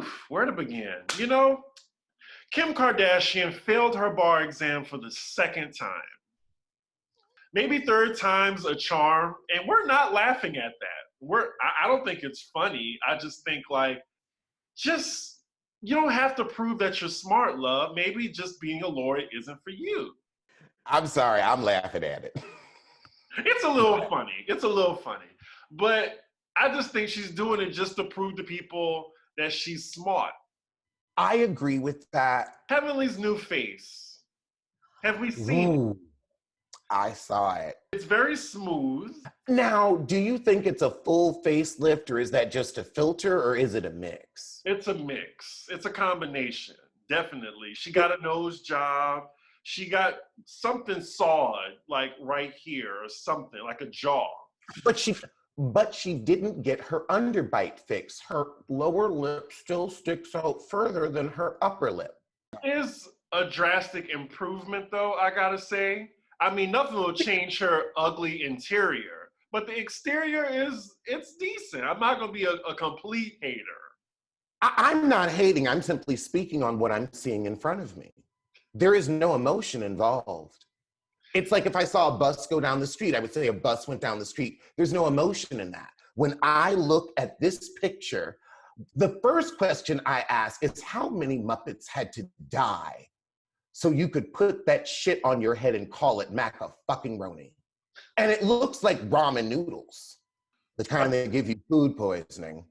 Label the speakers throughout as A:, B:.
A: Oof, where to begin? You know, Kim Kardashian failed her bar exam for the second time. Maybe third time's a charm, and we're not laughing at that. I don't think it's funny. I just think like, just you don't have to prove that you're smart, love. Maybe just being a lawyer isn't for you.
B: I'm sorry, I'm laughing at it.
A: It's a little funny. It's a little funny. But I just think she's doing it just to prove to people that she's smart.
B: I agree with that.
A: Heavenly's new face. Have we seen it?
B: Ooh, I saw it.
A: It's very smooth.
B: Now, do you think it's a full facelift, or is that just a filter, or is it a mix?
A: It's a mix. It's a combination. Definitely. She got a nose job. She got something sawed, like right here, or something, like a jaw.
B: But she didn't get her underbite fixed. Her lower lip still sticks out further than her upper lip.
A: Is a drastic improvement, though, I gotta say. I mean, nothing will change her ugly interior, but the exterior it's decent. I'm not gonna be a complete hater.
B: I'm not hating, I'm simply speaking on what I'm seeing in front of me. There is no emotion involved. It's like if I saw a bus go down the street, I would say a bus went down the street. There's no emotion in that. When I look at this picture, the first question I ask is how many Muppets had to die so you could put that shit on your head and call it maca-fucking-roni? And it looks like ramen noodles, the kind that give you food poisoning.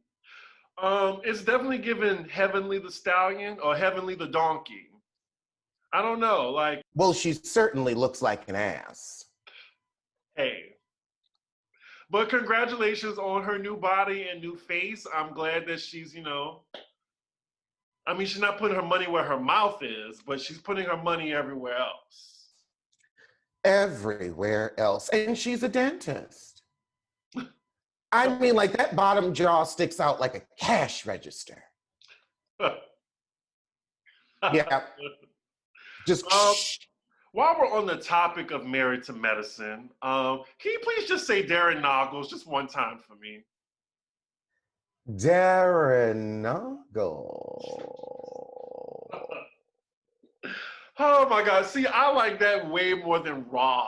A: It's definitely given Heavenly the Stallion or Heavenly the Donkey. I don't know, like.
B: Well, she certainly looks like an ass.
A: Hey. But congratulations on her new body and new face. I'm glad that she's, I mean, she's not putting her money where her mouth is, but she's putting her money everywhere else.
B: Everywhere else. And she's a dentist. I mean, like that bottom jaw sticks out like a cash register. Yeah. Just
A: while we're on the topic of Married to Medicine, can you please just say Darren Noggles just one time for me?
B: Darren Noggles.
A: Oh my God. See, I like that way more than Raw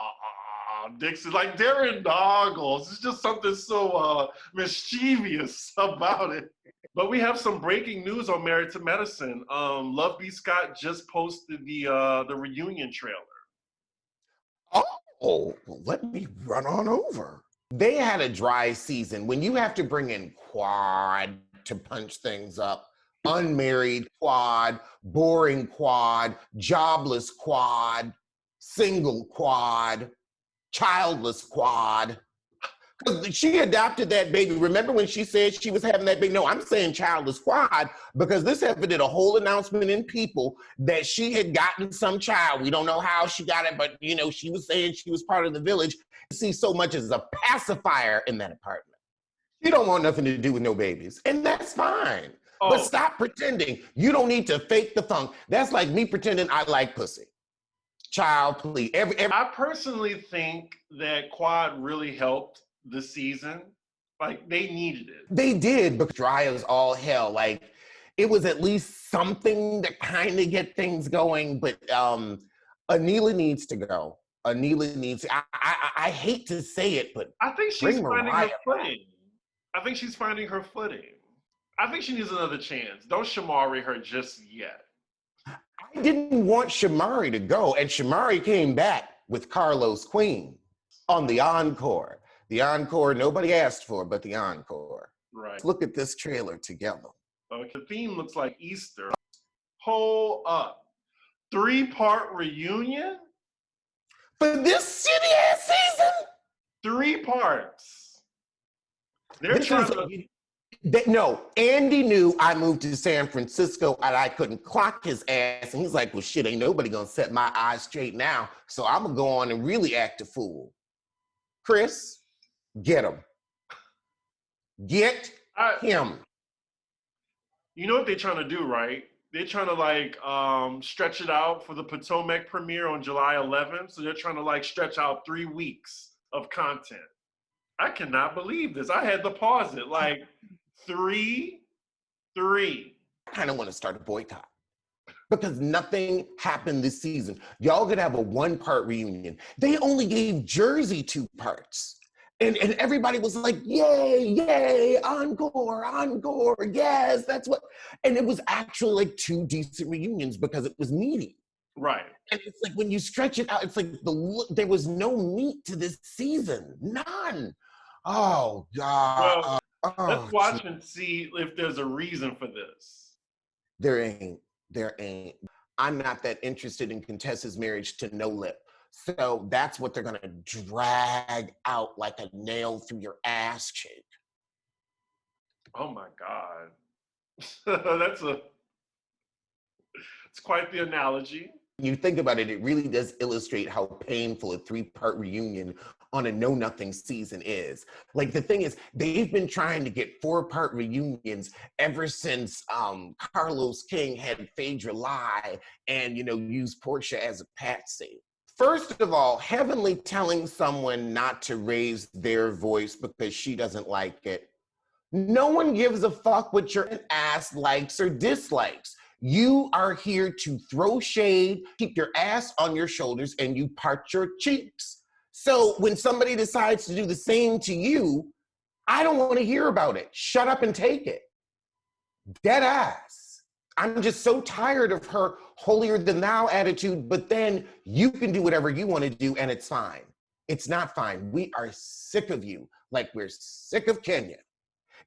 A: Dixon. Like Darren Noggles. It's just something so mischievous about it. But we have some breaking news on Married to Medicine. Love B. Scott just posted the reunion trailer.
B: Oh, well, let me run on over. They had a dry season. When you have to bring in Quad to punch things up, unmarried Quad, boring Quad, jobless Quad, single Quad, childless Quad. Because she adopted that baby. Remember when she said she was having that baby? No, I'm saying childless Quad because this heifer did a whole announcement in People that she had gotten some child. We don't know how she got it, but she was saying she was part of the village. You see so much as a pacifier in that apartment. You don't want nothing to do with no babies, and that's fine. Oh. But stop pretending. You don't need to fake the funk. That's like me pretending I like pussy. Child, please.
A: I personally think that Quad really helped this season. Like, they needed it.
B: They did, but dry as all hell. Like, it was at least something to kind of get things going, but Anila needs to go. Anila needs I hate to say it, but
A: I think she's finding her footing. I think she's finding her footing. I think she needs another chance. Don't Shamari her just yet.
B: I didn't want Shamari to go, and Shamari came back with Carlos Queen on the encore. The encore nobody asked for, but the encore.
A: Right.
B: Let's look at this trailer together.
A: Okay. The theme looks like Easter. Hold up. 3-part reunion?
B: For this shitty-ass season?
A: 3 parts. They're trying to...
B: No, Andy knew I moved to San Francisco and I couldn't clock his ass. And he's like, well, shit, ain't nobody gonna set my eyes straight now. So I'm gonna go on and really act a fool. Chris, get him. Get him.
A: You know what they're trying to do, right? They're trying to stretch it out for the Potomac premiere on July 11th. So they're trying to stretch out 3 weeks of content. I cannot believe this. I had to pause it. 3.
B: kind of want to start a boycott because nothing happened this season. Y'all could have a 1-part reunion. They only gave Jersey 2 parts. And everybody was like, yay, yay, encore, encore, yes, that's what. And it was actually like 2 decent reunions because it was meaty.
A: Right.
B: And it's like when you stretch it out, it's like there was no meat to this season. None. Oh, God.
A: Well, let's watch and see if there's a reason for this.
B: There ain't. I'm not that interested in Contessa's marriage to No Lip. So that's what they're gonna drag out like a nail through your ass cheek.
A: Oh my God. It's quite the analogy.
B: When you think about it, it really does illustrate how painful a 3-part reunion on a know-nothing season is. Like the thing is, they've been trying to get 4-part reunions ever since Carlos King had Phaedra lie and, use Portia as a patsy. First of all, Heavenly telling someone not to raise their voice because she doesn't like it. No one gives a fuck what your ass likes or dislikes. You are here to throw shade, keep your ass on your shoulders, and you part your cheeks. So when somebody decides to do the same to you, I don't want to hear about it. Shut up and take it. Dead ass. I'm just so tired of her holier than thou attitude, but then you can do whatever you want to do and it's fine. It's not fine. We are sick of you, like we're sick of Kenya.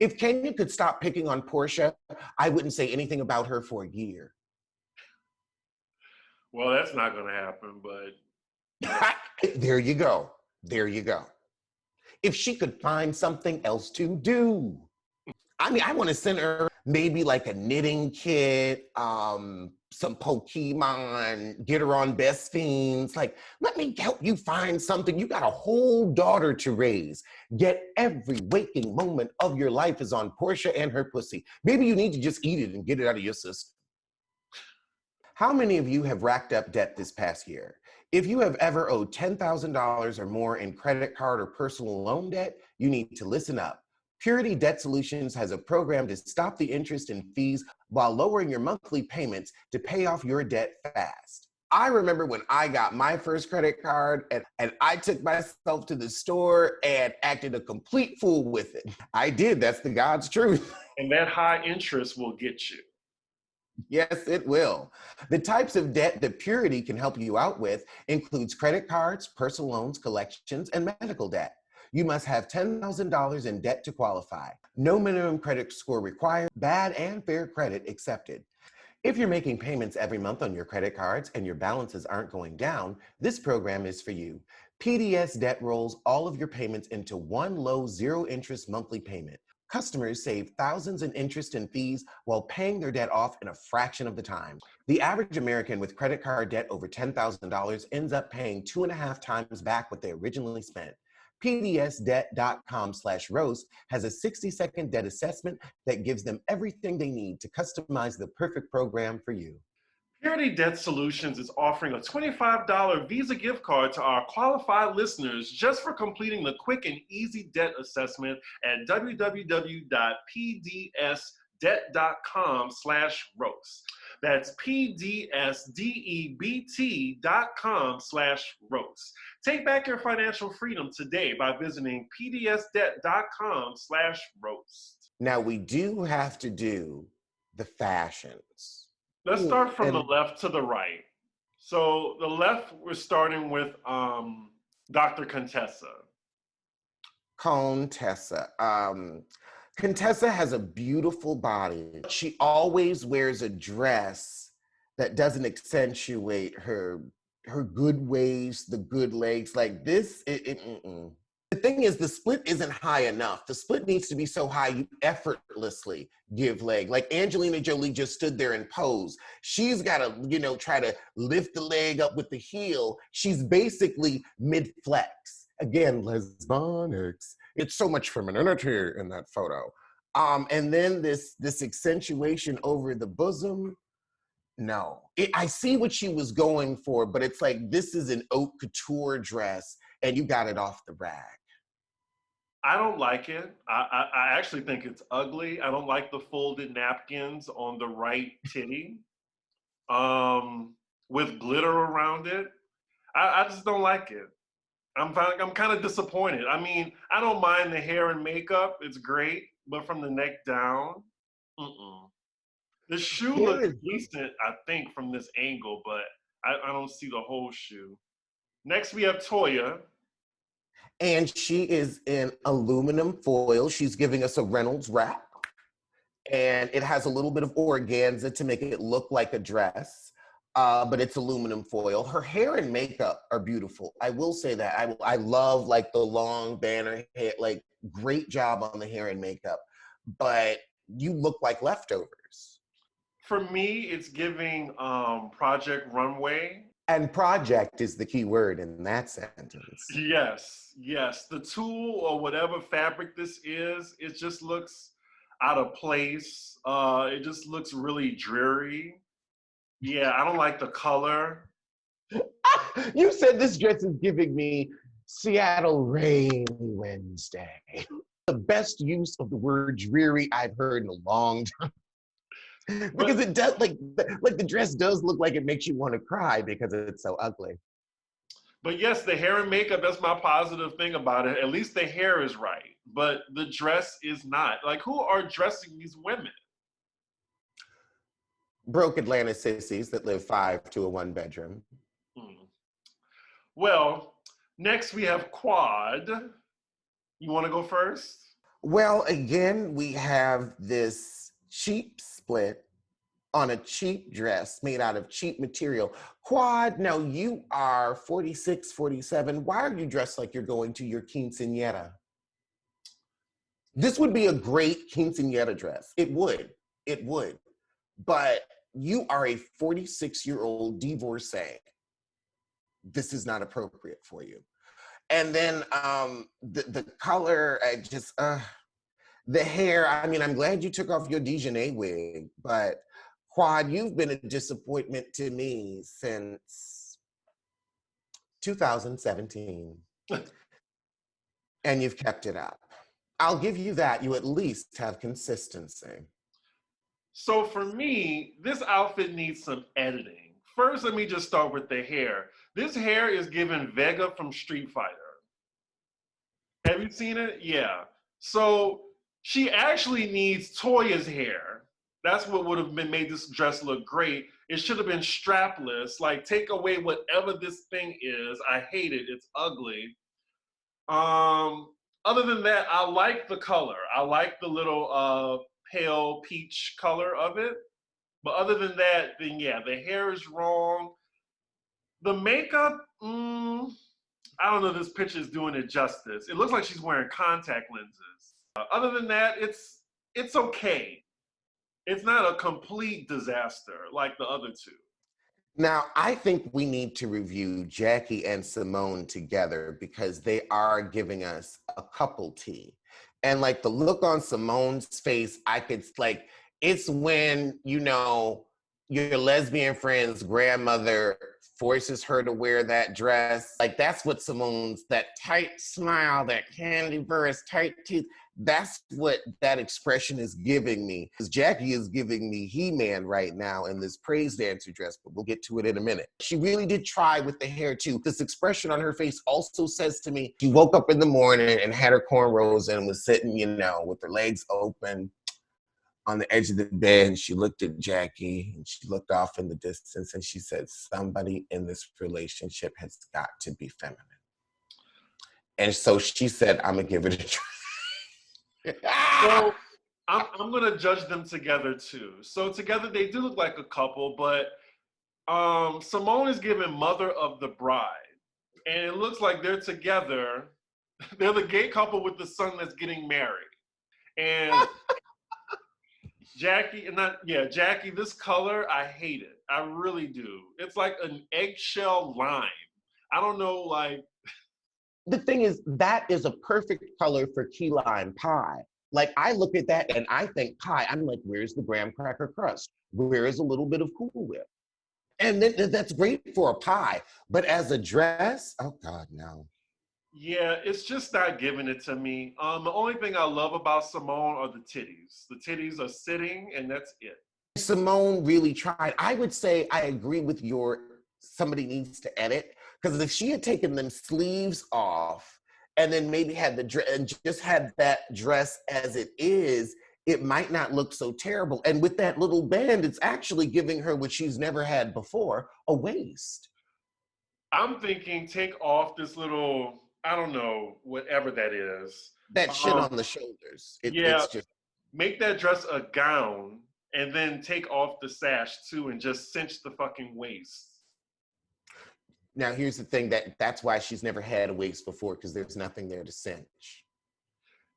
B: If Kenya could stop picking on Portia, I wouldn't say anything about her for a year.
A: Well, that's not going to happen, but...
B: There you go. There you go. If she could find something else to do. I mean, I want to send her maybe like a knitting kit, some Pokemon, get her on Best Fiends. Like, let me help you find something. You got a whole daughter to raise. Yet every waking moment of your life is on Portia and her pussy. Maybe you need to just eat it and get it out of your system. How many of you have racked up debt this past year? If you have ever owed $10,000 or more in credit card or personal loan debt, you need to listen up. Purity Debt Solutions has a program to stop the interest and fees while lowering your monthly payments to pay off your debt fast. I remember when I got my first credit card and I took myself to the store and acted a complete fool with it. I did, that's the God's truth.
A: And that high interest will get you.
B: Yes, it will. The types of debt that Purity can help you out with includes credit cards, personal loans, collections, and medical debt. You must have $10,000 in debt to qualify. No minimum credit score required, bad and fair credit accepted. If you're making payments every month on your credit cards and your balances aren't going down, this program is for you. PDS Debt rolls all of your payments into one low, zero-interest monthly payment. Customers save thousands in interest and fees while paying their debt off in a fraction of the time. The average American with credit card debt over $10,000 ends up paying 2.5 times back what they originally spent. PDSdebt.com/roast has a 60-second debt assessment that gives them everything they need to customize the perfect program for you.
A: Purity Debt Solutions is offering a $25 Visa gift card to our qualified listeners just for completing the quick and easy debt assessment at www.pdsdebt.com/roast. That's pdsdebt.com/roast. Take back your financial freedom today by visiting pdsdebt.com/roast.
B: Now we do have to do the fashions.
A: Let's start from the left to the right. So the left, we're starting with Dr. Contessa.
B: Contessa has a beautiful body. She always wears a dress that doesn't accentuate her good waist, the good legs. Like this, The thing is, the split isn't high enough. The split needs to be so high you effortlessly give leg. Like Angelina Jolie just stood there and posed. She's got to, try to lift the leg up with the heel. She's basically mid-flex. Again, lesbonics. It's so much femininity in that photo. And then this accentuation over the bosom. No, I see what she was going for, but it's like, this is an haute couture dress and you got it off the rack.
A: I don't like it. I actually think it's ugly. I don't like the folded napkins on the right titty with glitter around it. I just don't like it. I'm kind of disappointed. I mean, I don't mind the hair and makeup; it's great, but from the neck down, mm-mm. The shoe
B: Here
A: looks
B: is,
A: decent, I think, from this angle, but I don't see the whole shoe. Next, we have Toya.
B: and she is in aluminum foil. She's giving us a Reynolds wrap, and it has a little bit of organza to make it look like a dress, but it's aluminum foil. Her hair and makeup are beautiful. I will say that. I love like the long banner hair, like great job on the hair and makeup, but you look like leftovers.
A: For me, it's giving Project Runway.
B: And project is the key word in that sentence.
A: Yes, yes. The tulle or whatever fabric this is, it just looks out of place. It just looks really dreary. Yeah, I don't like the color.
B: You said this dress is giving me Seattle rainy Wednesday. The best use of the word dreary I've heard in a long time. Because it does, like the dress does look like it makes you want to cry because it's so ugly.
A: But yes, the hair and makeup, that's my positive thing about it. At least the hair is right, but the dress is not. Like, who are dressing these women?
B: Broke Atlanta sissies that live 5 to a 1 bedroom.
A: Hmm. Well, next we have Quad. You want to go first?
B: Well, again, we have this cheap split on a cheap dress made out of cheap material. Quad, now you are 46, 47. Why are you dressed like you're going to your quinceañera? This would be a great quinceañera dress. It would. It would. But you are a 46-year-old divorcee. This is not appropriate for you. And then the color, the hair, I mean, I'm glad you took off your Dijonais wig, but Quad, you've been a disappointment to me since 2017. And you've kept it up. I'll give you that. You at least have consistency.
A: So for me, this outfit needs some editing. First, let me just start with the hair. This hair is giving Vega from Street Fighter. Have you seen it? Yeah. So she actually needs Toya's hair. That's what would have been made this dress look great. It should have been strapless. Like, take away whatever this thing is. I hate it. It's ugly. Other than that, I like the color. I like the little pale peach color of it. But other than that, then yeah, the hair is wrong. The makeup, I don't know if this picture is doing it justice. It looks like she's wearing contact lenses. Other than that, it's okay. It's not a complete disaster like the other two.
B: Now, I think we need to review Jackie and Simone together because they are giving us a couple tea. And like the look on Simone's face, I could like, it's when, you know, your lesbian friend's grandmother forces her to wear that dress. Like that's what Simone's, that tight smile, that candy burst, tight teeth, that's what that expression is giving me. Because Jackie is giving me He-Man right now in this praise dancer dress, but we'll get to it in a minute. She really did try with the hair too. This expression on her face also says to me, she woke up in the morning and had her cornrows and was sitting, you know, with her legs open on the edge of the bed, and she looked at Jackie and she looked off in the distance and she said, somebody in this relationship has got to be feminine. And so she said, I'm gonna give it a try.
A: So I'm gonna judge them together too. So together they do look like a couple, but Simone is giving mother of the bride. And it looks like they're together. They're the gay couple with the son that's getting married. And Jackie, this color, I hate it. I really do. It's like an eggshell lime. I don't know, like.
B: The thing is, that is a perfect color for key lime pie. Like I look at that and I think pie, I'm like, where's the graham cracker crust? Where is a little bit of Cool Whip? And then that's great for a pie, but as a dress, oh God, no.
A: Yeah, it's just not giving it to me. The only thing I love about Simone are the titties. The titties are sitting, and that's it.
B: Simone really tried. I would say I agree with your somebody needs to edit, because if she had taken them sleeves off and then maybe had the dress and just had that dress as it is, it might not look so terrible. And with that little band, it's actually giving her what she's never had before, a waist.
A: I'm thinking take off this little, I don't know, whatever that is.
B: That shit
A: Um,
B: on the shoulders.
A: yeah,
B: It's just
A: make that dress a gown and then take off the sash too and just cinch the fucking waist.
B: now here's the thing that's why she's never had a waist before, because there's nothing there to cinch.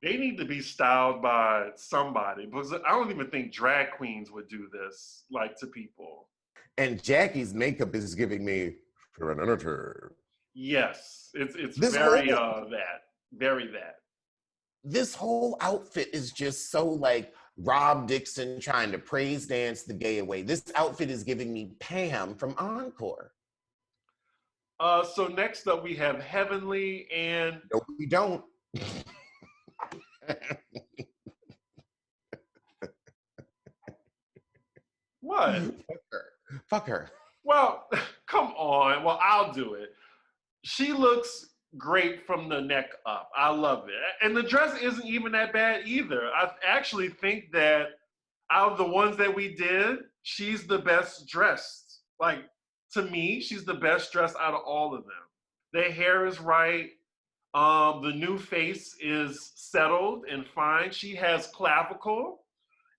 A: They need to be styled by somebody because I don't even think drag queens would do this like to people.
B: And Jackie's makeup is giving me Serenity.
A: Yes, it's
B: This
A: very
B: whole
A: very that.
B: this whole outfit is just so like Rob Dixon trying to praise dance the gay away. This outfit is giving me Pam from Encore.
A: So next up we have Heavenly and
B: No, we don't.
A: what?
B: Fuck her. Fuck her.
A: Well, come on. Well, I'll do it. She looks great from the neck up. I love it. And the dress isn't even that bad either. I actually think that out of the ones that we did, she's the best dressed. Like, to me, she's the best dressed out of all of them. The hair is right. The new face is settled and fine. She has clavicle.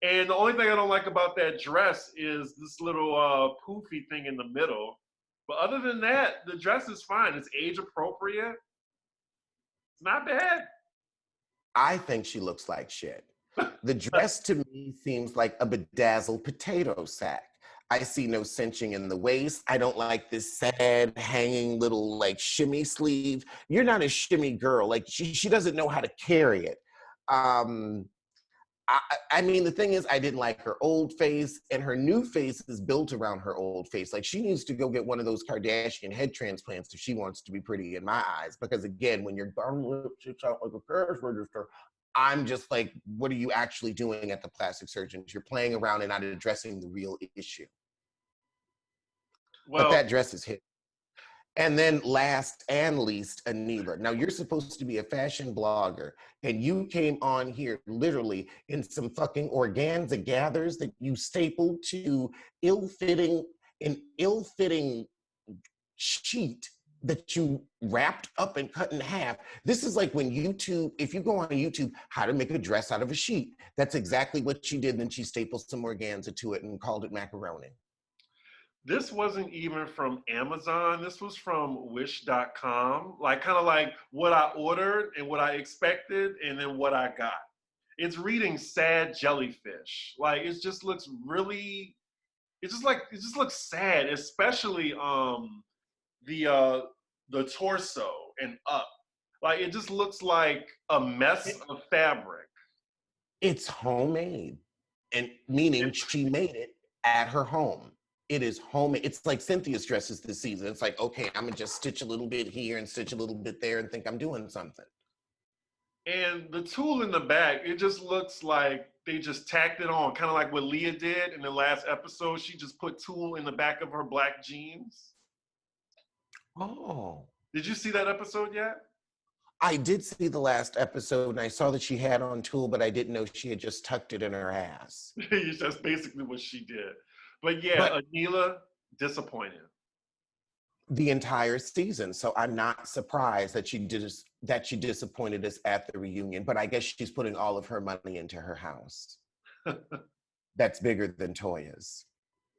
A: And the only thing I don't like about that dress is this little poofy thing in the middle. But other than that, the dress is fine. It's age appropriate. It's not bad.
B: I think she looks like shit. The dress to me seems like a bedazzled potato sack. I see no cinching in the waist. I don't like this sad hanging little like shimmy sleeve. You're not a shimmy girl. Like she doesn't know how to carry it. I mean, the thing is, I didn't like her old face, and her new face is built around her old face. Like, she needs to go get one of those Kardashian head transplants if she wants to be pretty in my eyes. Because again, when your bottom lip sticks out like a cash register, I'm just like, what are you actually doing at the plastic surgeons? You're playing around and not addressing the real issue. But
A: Well,
B: that dress is hit. And then last and least, Anila. Now, you're supposed to be a fashion blogger, and you came on here literally in some fucking organza gathers that you stapled to an ill-fitting sheet that you wrapped up and cut in half. This is like when YouTube, if you go on YouTube, how to make a dress out of a sheet. That's exactly what she did. Then she stapled some organza to it and called it macaroni.
A: this wasn't even from Amazon. This was from wish.com. Like, kind of like what I ordered and what I expected and then what I got. It's reading sad jellyfish. Like, it just looks really, it just looks sad, especially the torso and up. Like, it just looks like a mess of fabric.
B: It's homemade, and meaning she made it at her home. It is homemade. It's like Cynthia's dresses this season. It's like, okay, I'm gonna just stitch a little bit here and stitch a little bit there and think I'm doing something.
A: And the tulle in the back, it just looks like they just tacked it on, kind of like what Leah did in the last episode. She just put tulle in the back of her black jeans.
B: Oh.
A: Did you see that episode yet?
B: I did see the last episode and I saw that she had on tulle, but I didn't know she had just tucked it in her ass.
A: That's basically what she did. But yeah,
B: But
A: Anila, disappointed.
B: the entire season. So I'm not surprised that she disappointed us at the reunion. But I guess she's putting all of her money into her house. That's bigger than Toya's.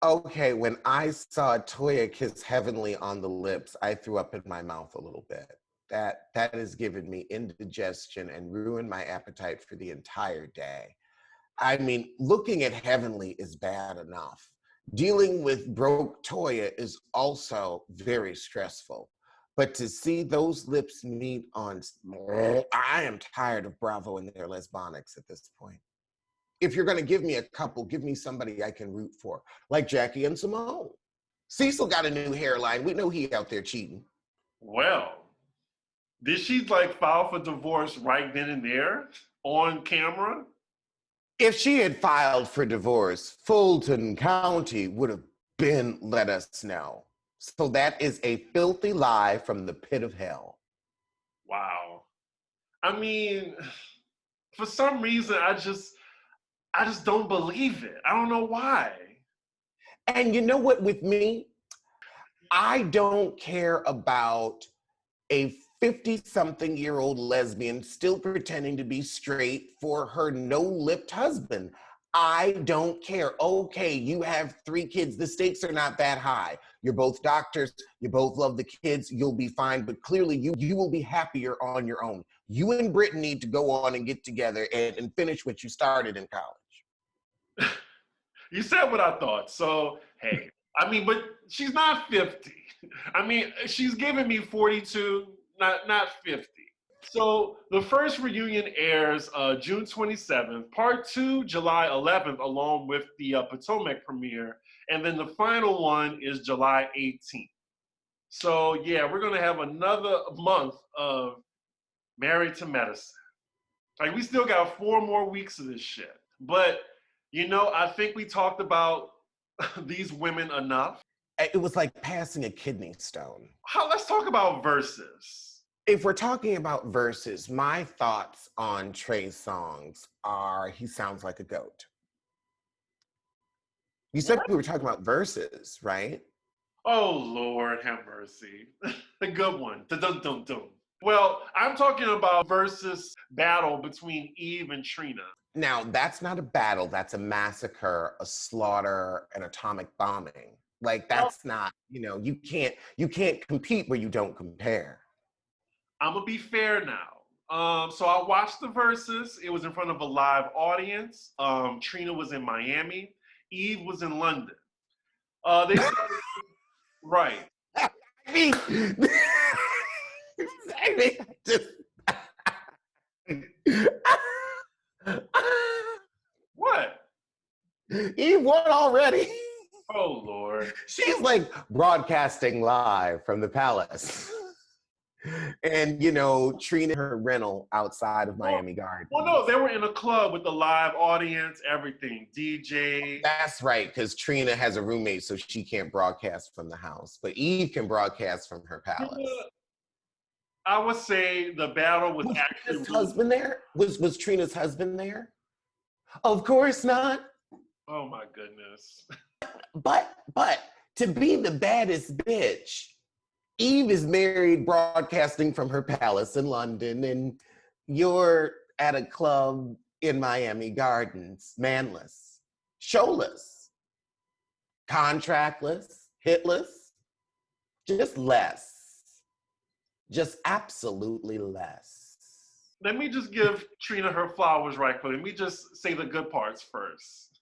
B: Okay, when I saw Toya kiss Heavenly on the lips, I threw up in my mouth a little bit. That has given me indigestion and ruined my appetite for the entire day. I mean, looking at Heavenly is bad enough. Dealing with broke Toya is also very stressful. But to see those lips meet on, I am tired of Bravo and their lesbonics at this point. If you're going to give me a couple, give me somebody I can root for, like Jackie and Simone. Cecil got a new hairline. We know he out there cheating.
A: Well, Did she like file for divorce right then and there on camera?
B: If she had filed for divorce, Fulton County would have been let us know. So that is a filthy lie from the pit of hell.
A: Wow. I mean, for some reason, I just don't believe it. I don't know why.
B: And you know what, with me, I don't care about a 50-something-year-old lesbian still pretending to be straight for her no-lipped husband. I don't care. Okay, you have 3 kids. The stakes are not that high. You're both doctors. You both love the kids. You'll be fine. But clearly, you will be happier on your own. You and Britain need to go on and get together and finish what you started in college.
A: You said what I thought. So, hey, I mean, but she's not 50. I mean, she's giving me 42, not 50. So the first reunion airs June 27th, part 2 July 11th, along with the Potomac premiere, and then the final one is July 18th. So yeah, we're gonna have another month of Married to Medicine. Like we still got 4 more weeks of this shit. But you know, I think we talked about these women enough.
B: It was like passing a kidney stone.
A: Let's talk about verses.
B: If we're talking about verses, my thoughts on Trey's songs are he sounds like a goat. You said
A: What?
B: we were talking about verses, right?
A: Oh Lord, have mercy. The good one. Dun-dun-dun-dun. Well, I'm talking about versus battle between Eve and Trina.
B: Now, that's not a battle, that's a massacre, a slaughter, an atomic bombing. Like
A: Well,
B: that's not, you can't compete where you don't compare.
A: I'm gonna be fair now. So I watched the verses. It was in front of a live audience. Trina was in Miami. Eve was in London. They started right.
B: I mean, I mean, just
A: What?
B: Eve won already.
A: Oh Lord.
B: She's like broadcasting live from the palace. And, Trina her rental outside of
A: Well,
B: Miami Gardens.
A: well, no, they were in a club with a live audience, everything, DJ.
B: That's right, because Trina has a roommate, so she can't broadcast from the house. But Eve can broadcast from her palace.
A: I would say the battle was
B: Trina's
A: actually.
B: husband there? Was Trina's husband there? Of course not.
A: Oh my goodness.
B: But to be the baddest bitch, Eve is married broadcasting from her palace in London, and you're at a club in Miami Gardens, manless, showless, contractless, hitless, just less. Just absolutely less.
A: Let me just give Trina her flowers right quick. Let me just say the good parts first.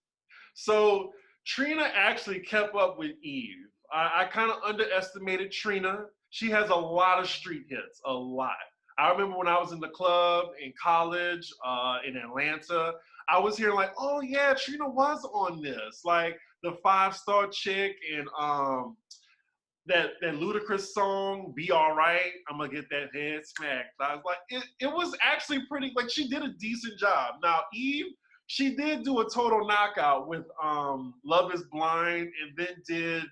A: So Trina actually kept up with Eve. I kind of underestimated Trina. She has a lot of street hits, a lot. I remember when I was in the club in college in Atlanta, I was hearing like, oh yeah, Trina was on this. Like the 5-star chick and that ludicrous song, Be Alright, I'm gonna get that head smacked. I was like, it was actually pretty, like she did a decent job. Now Eve, she did do a total knockout with Love Is Blind, and then did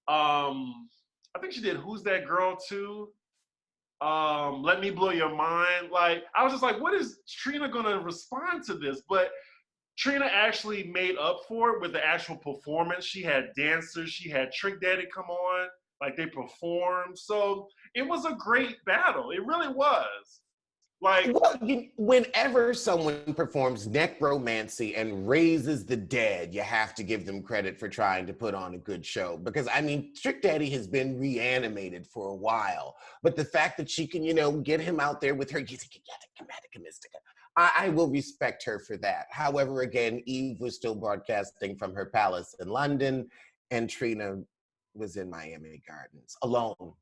A: I think she did Who's That Girl too? Let Me Blow Your Mind. Like I was just like, what is Trina gonna respond to this? But Trina actually made up for it with the actual performance. She had dancers, she had Trick Daddy come on, like they performed. So it was a great battle. It really was. Like,
B: Well, whenever someone performs necromancy and raises the dead, you have to give them credit for trying to put on a good show. Because, I mean, Trick Daddy has been reanimated for a while. But the fact that she can, get him out there with her, I will respect her for that. However, again, Eve was still broadcasting from her palace in London, and Trina was in Miami Gardens alone.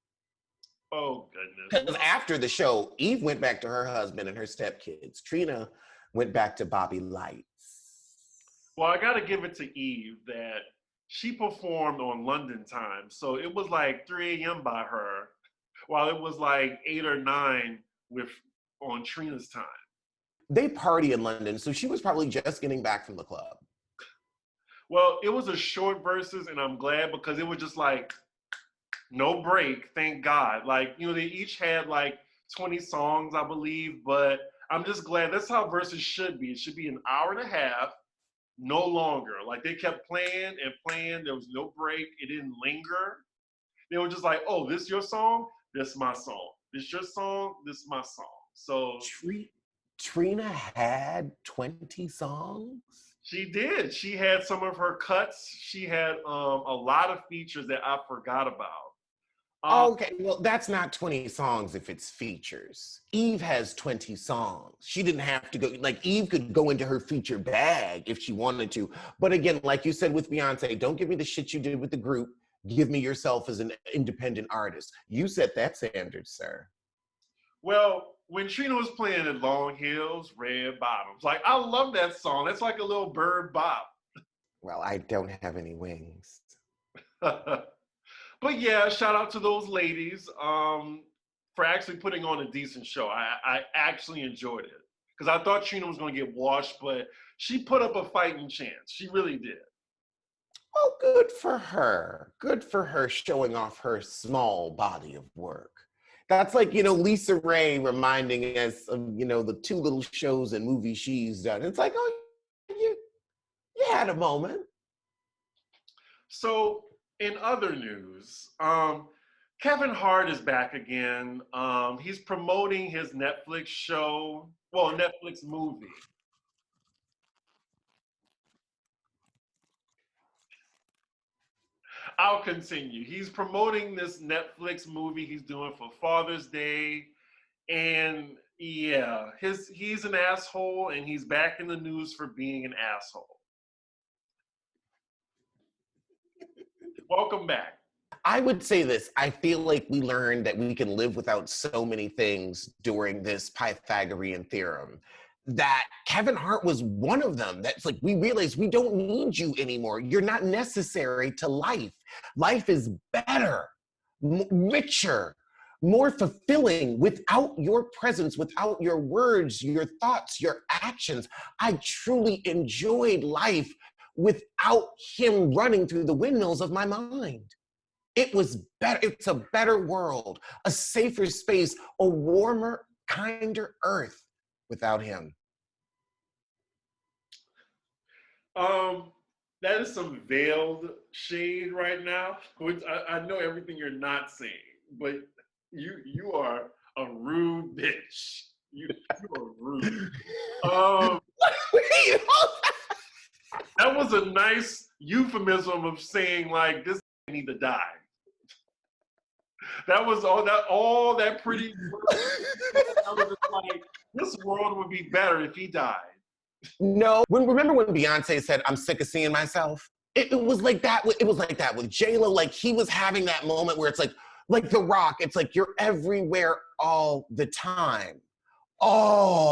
A: oh goodness.
B: Because after the show, Eve went back to her husband and her stepkids. Trina went back to Bobby Lights.
A: Well, I gotta give it to Eve that she performed on London time. So it was like 3 a.m. by her while it was like 8 or 9 with on Trina's time.
B: They party in London, so she was probably just getting back from the club.
A: Well, it was a short verses, and I'm glad because it was just like no break, thank God. Like, you know, they each had like 20 songs, I believe, but I'm just glad that's how verses should be. It should be an hour and a half, no longer. Like they kept playing and playing. There was no break. It didn't linger. They were just like, oh, this your song? This my song. This your song? This my song. So
B: Trina had 20 songs?
A: she did. She had some of her cuts. She had a lot of features that I forgot about.
B: Okay, well, that's not 20 songs if it's features. Eve has 20 songs. She didn't have to go, like, Eve could go into her feature bag if she wanted to. But again, like you said with Beyonce, don't give me the shit you did with the group. Give me yourself as an independent artist. You set that standard, sir.
A: Well, when Trina was playing at Long Hills, Red Bottoms, like, I love that song. That's like a little bird bop.
B: Well, I don't have any wings.
A: But yeah, shout out to those ladies for actually putting on a decent show. I actually enjoyed it because I thought Trina was going to get washed, but she put up a fighting chance. She really did.
B: Oh, good for her. Good for her showing off her small body of work. That's like, you know, Lisa Ray reminding us of, you know, the 2 little shows and movies she's done. It's like, oh, you had a moment.
A: So, in other news, Kevin Hart is back again. He's promoting his Netflix show, well, Netflix movie. I'll continue. He's promoting this Netflix movie he's doing for Father's Day. And yeah, he's an asshole and he's back in the news for being an asshole. Welcome back.
B: I would say this. I feel like we learned that we can live without so many things during this Pythagorean theorem. That Kevin Hart was one of them. That's like, we realized we don't need you anymore. You're not necessary to life. Life is better, richer, more fulfilling without your presence, without your words, your thoughts, your actions. I truly enjoyed life without him running through the windmills of my mind. It was better. It's a better world, a safer space, a warmer, kinder earth without him.
A: That is some veiled shade right now, which I know everything you're not saying, but you are a rude bitch. You are rude. That was a nice euphemism of saying like this need to die. That was all that pretty. I was just like, this world would be better if he died.
B: No, remember when Beyonce said, "I'm sick of seeing myself"? It was like that. It was like that with J-Lo. Like he was having that moment where it's like The Rock. It's like you're everywhere all the time. All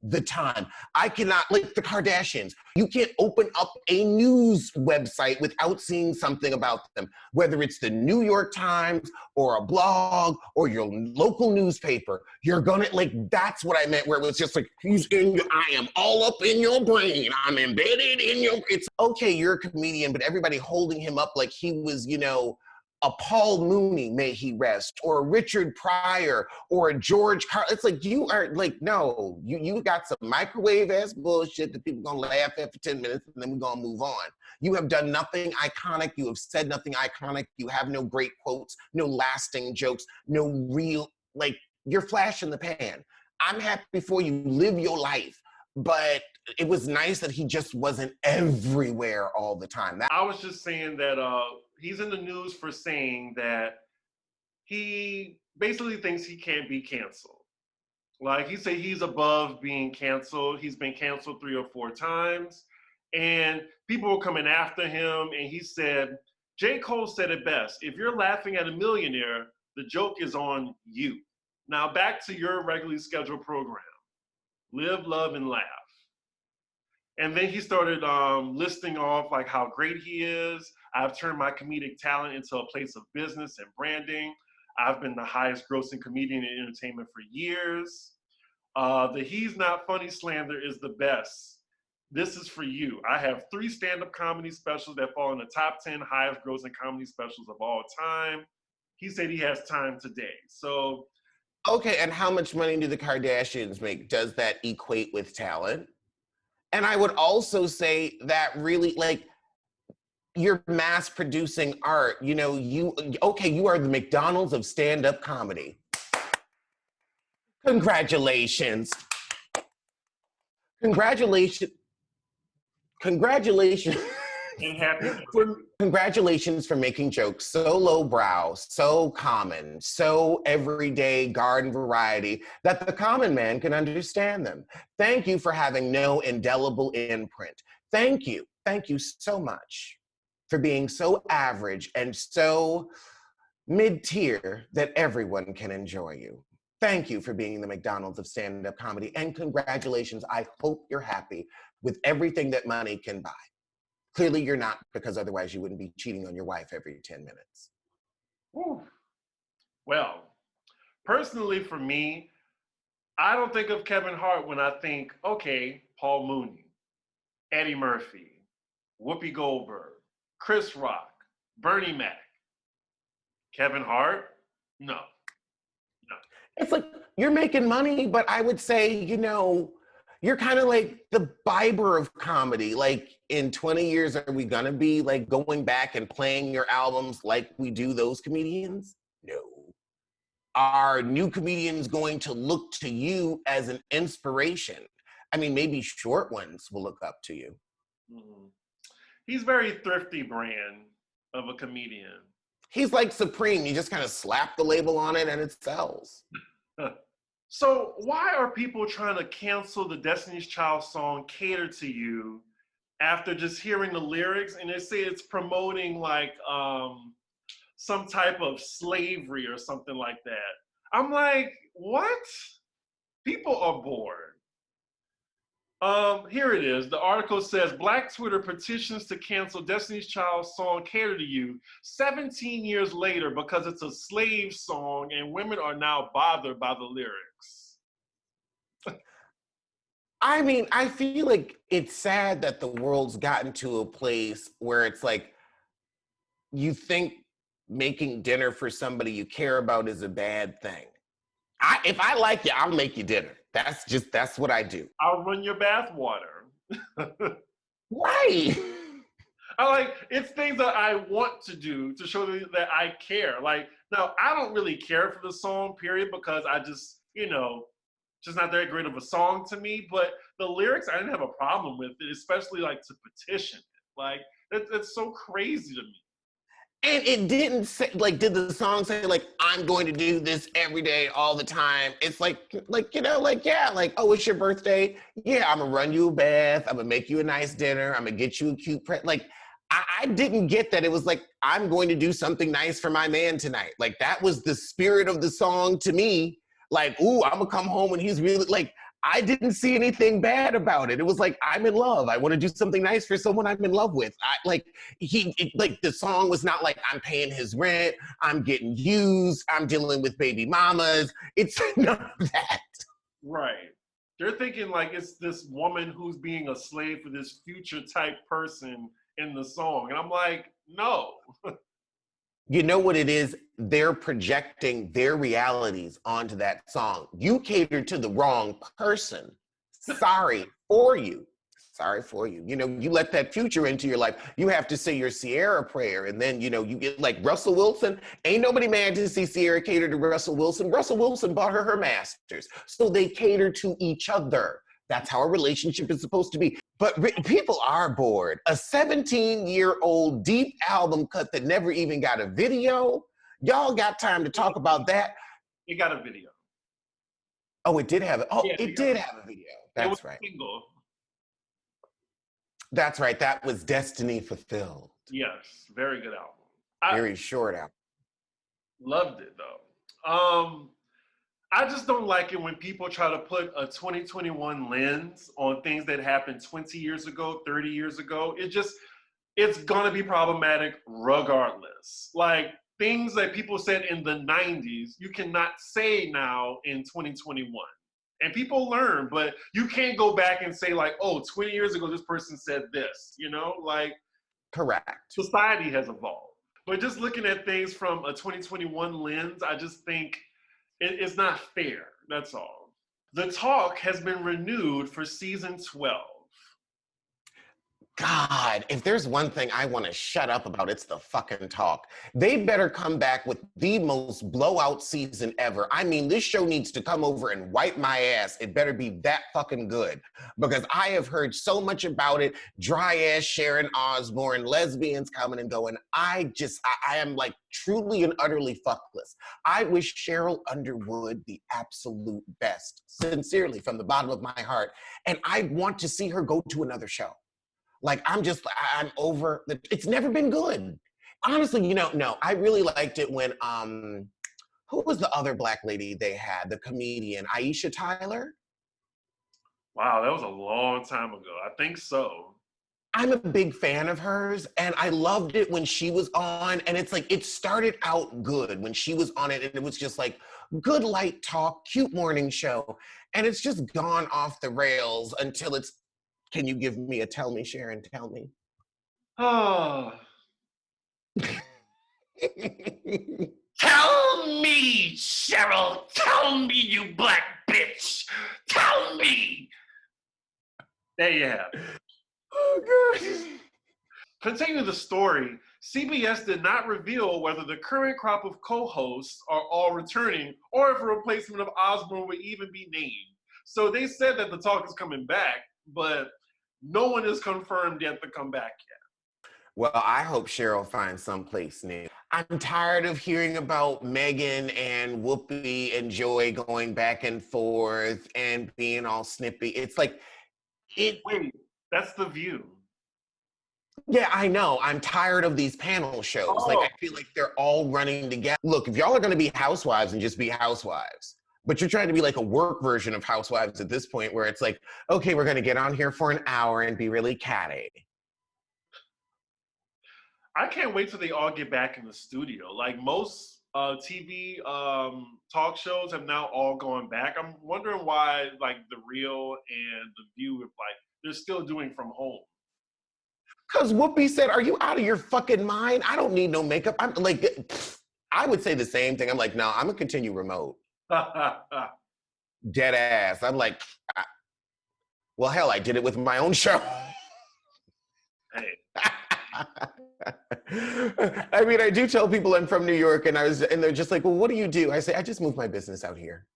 B: the time. I cannot, like the Kardashians, you can't open up a news website without seeing something about them, whether it's the New York Times or a blog or your local newspaper. You're gonna, like, that's what I meant, where it was just like, I am all up in your brain. I'm embedded in your, it's okay, you're a comedian, but everybody holding him up like he was, you know, a Paul Mooney, may he rest, or a Richard Pryor, or a George Carlin. It's like, you are like, no, you got some microwave ass bullshit that people gonna laugh at for 10 minutes and then we're gonna move on. You have done nothing iconic. You have said nothing iconic. You have no great quotes, no lasting jokes, no real, like, you're flash in the pan. I'm happy for you, live your life. But it was nice that he just wasn't everywhere all the time.
A: I was just saying that he's in the news for saying that he basically thinks he can't be canceled. Like he said, he's above being canceled. He's been canceled 3 or 4 times, and people were coming after him. And he said, J. Cole said it best: "If you're laughing at a millionaire, the joke is on you." Now back to your regularly scheduled program. Live, love, and laugh. And then he started listing off like how great he is. I've turned my comedic talent into a place of business and branding. I've been the highest grossing comedian in entertainment for years. The he's not funny slander is the best. This is for you. I have 3 stand-up comedy specials that fall in the top 10 highest grossing comedy specials of all time. He said he has time today. So
B: Okay, and how much money do the Kardashians make? Does that equate with talent? And I would also say that really, like, you're mass producing art. You know, you are the McDonald's of stand-up comedy. Congratulations. Congratulations. Congratulations.
A: and happy.
B: Congratulations for making jokes so lowbrow, so common, so everyday garden variety that the common man can understand them. Thank you for having no indelible imprint. Thank you so much for being so average and so mid-tier that everyone can enjoy you. Thank you for being the McDonald's of stand-up comedy, and congratulations. I hope you're happy with everything that money can buy. Clearly you're not, because otherwise you wouldn't be cheating on your wife every 10 minutes.
A: Whew. Well, personally for me, I don't think of Kevin Hart when I think, okay, Paul Mooney, Eddie Murphy, Whoopi Goldberg, Chris Rock, Bernie Mac. Kevin Hart? No.
B: It's like, you're making money, but I would say, you know, you're kind of like the Bieber of comedy. Like, in 20 years, are we gonna be like going back and playing your albums like we do those comedians? No. Are new comedians going to look to you as an inspiration? I mean, maybe short ones will look up to you.
A: Mm-hmm. He's very thrifty brand of a comedian.
B: He's like Supreme. You just kind of slap the label on it and it sells.
A: So why are people trying to cancel the Destiny's Child song Cater to You after just hearing the lyrics? And they say it's promoting like some type of slavery or something like that. I'm like, what? People are bored. Here it is. The article says Black Twitter petitions to cancel Destiny's Child's song Cater to You 17 years later because it's a slave song and women are now bothered by the lyrics.
B: I mean, I feel like it's sad that the world's gotten to a place where it's like, you think making dinner for somebody you care about is a bad thing. If I like you, I'll make you dinner. That's what I do.
A: I'll run your bath water.
B: Right.
A: It's things that I want to do to show that I care. Like, now, I don't really care for the song, period, because I just, just not that great of a song to me. But the lyrics, I didn't have a problem with it, especially like to petition it. Like, it's so crazy to me.
B: And it didn't say, like, did the song say, like, I'm going to do this every day, all the time? It's like, yeah, like, oh, it's your birthday. Yeah, I'm gonna run you a bath. I'm gonna make you a nice dinner. I'm gonna get you a cute like, I didn't get that. It was like, I'm going to do something nice for my man tonight. Like, that was the spirit of the song to me. Like, ooh, I'm gonna come home and he's really, like, I didn't see anything bad about it. It was like, I'm in love. I want to do something nice for someone I'm in love with. The song was not like, I'm paying his rent, I'm getting used, I'm dealing with baby mamas. It's none of that.
A: Right. They're thinking like it's this woman who's being a slave for this future type person in the song. And I'm like, no.
B: You know what it is? They're projecting their realities onto that song. You catered to the wrong person. Sorry for you. Sorry for you. You let that future into your life. You have to say your Sierra prayer. And then, you get like Russell Wilson. Ain't nobody mad to see Sierra cater to Russell Wilson. Russell Wilson bought her masters. So they cater to each other. That's how a relationship is supposed to be. But people are bored. A 17-year-old deep album cut that never even got a video. Y'all got time to talk about that?
A: It got a video.
B: Oh, it did have it. Oh, yeah, it did have a video. That's right.
A: Single.
B: That's right. That was Destiny Fulfilled.
A: Yes, very good album.
B: Very short album.
A: Loved it though. I just don't like it when people try to put a 2021 lens on things that happened 20 years ago, 30 years ago. It's gonna be problematic regardless. Like things that people said in the 90s, you cannot say now in 2021. And people learn, but you can't go back and say like, oh, 20 years ago, this person said this, like
B: Correct.
A: society has evolved. But just looking at things from a 2021 lens, I just think it's not fair. That's all. The Talk has been renewed for season 12.
B: God, if there's one thing I want to shut up about, it's the fucking Talk. They better come back with the most blowout season ever. I mean, this show needs to come over and wipe my ass. It better be that fucking good. Because I have heard so much about it. Dry ass Sharon Osbourne, lesbians coming and going. I am like truly and utterly fuckless. I wish Cheryl Underwood the absolute best. Sincerely, from the bottom of my heart. And I want to see her go to another show. Like, I'm over it's never been good. Honestly, no, I really liked it when, who was the other Black lady they had? The comedian, Aisha Tyler?
A: Wow, that was a long time ago. I think so.
B: I'm a big fan of hers, and I loved it when she was on, and it's like, it started out good when she was on it, and it was just like, good light talk, cute morning show, and it's just gone off the rails until it's, can you give me a tell me, Sharon, tell me?
A: Oh. Tell me, Cheryl. Tell me, you black bitch. Tell me. There you have it.
B: Oh, God.
A: Continuing the story, CBS did not reveal whether the current crop of co-hosts are all returning or if a replacement of Osbourne would even be named. So they said that the Talk is coming back, but no one is confirmed yet to come back yet.
B: Well, I hope Cheryl finds someplace new. I'm tired of hearing about Megan and Whoopi and Joy going back and forth and being all snippy. It's like,
A: Wait, that's The View.
B: Yeah, I know. I'm tired of these panel shows.
A: Oh.
B: Like, I feel like they're all running together. Look, if y'all are going to be housewives and just be housewives, but you're trying to be like a work version of Housewives at this point where it's like, okay, we're going to get on here for an hour and be really catty.
A: I can't wait till they all get back in the studio. Like most TV talk shows have now all gone back. I'm wondering why like The Real and The View, like they're still doing from home.
B: Because Whoopi said, are you out of your fucking mind? I don't need no makeup. I'm like, I would say the same thing. I'm like, no, I'm going to continue remote. Dead ass. I'm like, well, hell, I did it with my own show.
A: Hey.
B: I mean, I do tell people I'm from New York, and they're just like, well, what do you do? I say, I just moved my business out here.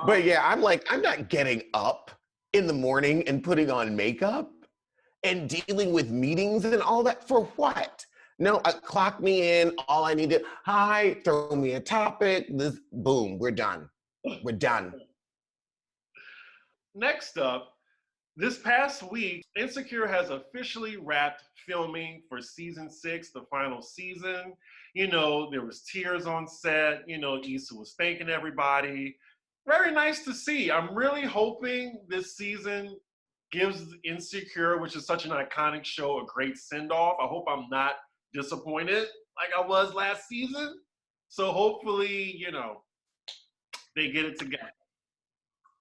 B: But yeah, I'm like, I'm not getting up in the morning and putting on makeup and dealing with meetings and all that for what? No, clock me in. All I need to, hi, throw me a topic. This, boom, we're done. We're done.
A: Next up, this past week, Insecure has officially wrapped filming for season 6, the final season. There was tears on set. Issa was thanking everybody. Very nice to see. I'm really hoping this season gives Insecure, which is such an iconic show, a great send-off. I hope I'm not disappointed like I was last season. So hopefully, they get it together.